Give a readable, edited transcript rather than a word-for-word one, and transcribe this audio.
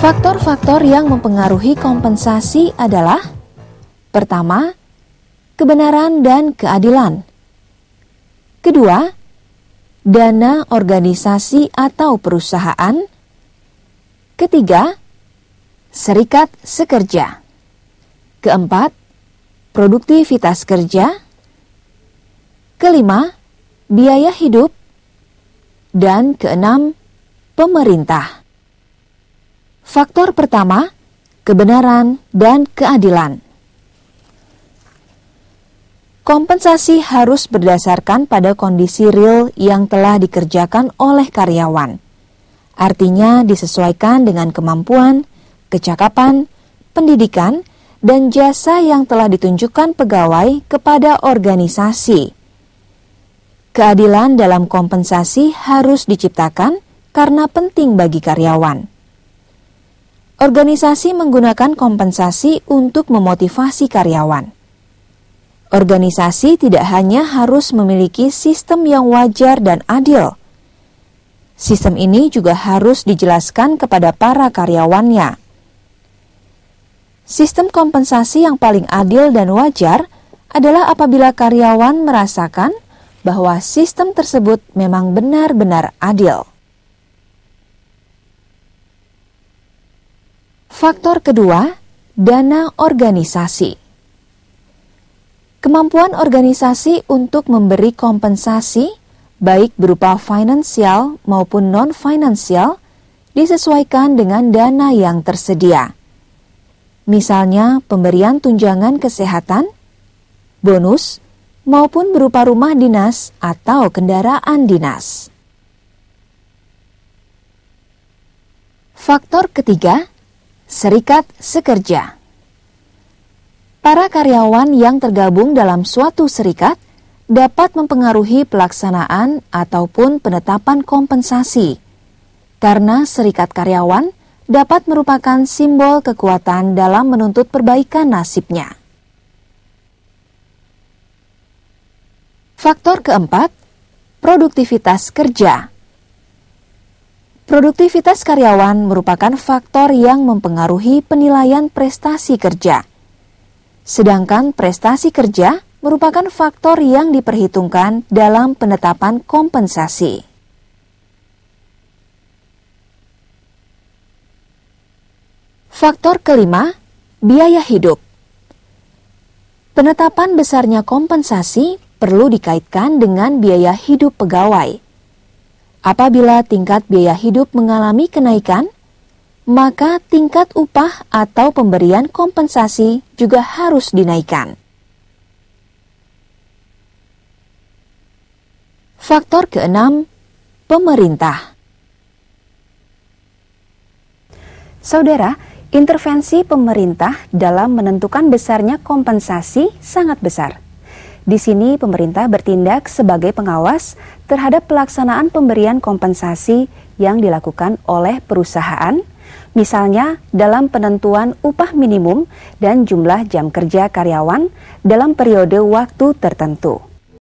Faktor-faktor yang mempengaruhi kompensasi adalah: pertama, kebenaran dan keadilan. Kedua, dana organisasi atau perusahaan. Ketiga, serikat sekerja. Keempat, produktivitas kerja. Kelima, biaya hidup. Dan keenam, pemerintah. Faktor pertama, kebenaran dan keadilan. Kompensasi harus berdasarkan pada kondisi real yang telah dikerjakan oleh karyawan. Artinya disesuaikan dengan kemampuan, kecakapan, pendidikan, dan jasa yang telah ditunjukkan pegawai kepada organisasi. Keadilan dalam kompensasi harus diciptakan karena penting bagi karyawan. Organisasi menggunakan kompensasi untuk memotivasi karyawan. Organisasi tidak hanya harus memiliki sistem yang wajar dan adil. Sistem ini juga harus dijelaskan kepada para karyawannya. Sistem kompensasi yang paling adil dan wajar adalah apabila karyawan merasakan bahwa sistem tersebut memang benar-benar adil. Faktor kedua, dana organisasi. Kemampuan organisasi untuk memberi kompensasi, baik berupa finansial maupun non-finansial, disesuaikan dengan dana yang tersedia. Misalnya pemberian tunjangan kesehatan, bonus, maupun berupa rumah dinas atau kendaraan dinas. Faktor ketiga, serikat sekerja. Para karyawan yang tergabung dalam suatu serikat dapat mempengaruhi pelaksanaan ataupun penetapan kompensasi, karena serikat karyawan dapat merupakan simbol kekuatan dalam menuntut perbaikan nasibnya. Faktor keempat, produktivitas kerja. Produktivitas karyawan merupakan faktor yang mempengaruhi penilaian prestasi kerja. Sedangkan prestasi kerja merupakan faktor yang diperhitungkan dalam penetapan kompensasi. Faktor kelima, biaya hidup. Penetapan besarnya kompensasi perlu dikaitkan dengan biaya hidup pegawai. Apabila tingkat biaya hidup mengalami kenaikan, maka tingkat upah atau pemberian kompensasi juga harus dinaikkan. Faktor keenam, pemerintah. Saudara, intervensi pemerintah dalam menentukan besarnya kompensasi sangat besar. Di sini pemerintah bertindak sebagai pengawas terhadap pelaksanaan pemberian kompensasi yang dilakukan oleh perusahaan, misalnya dalam penentuan upah minimum dan jumlah jam kerja karyawan dalam periode waktu tertentu.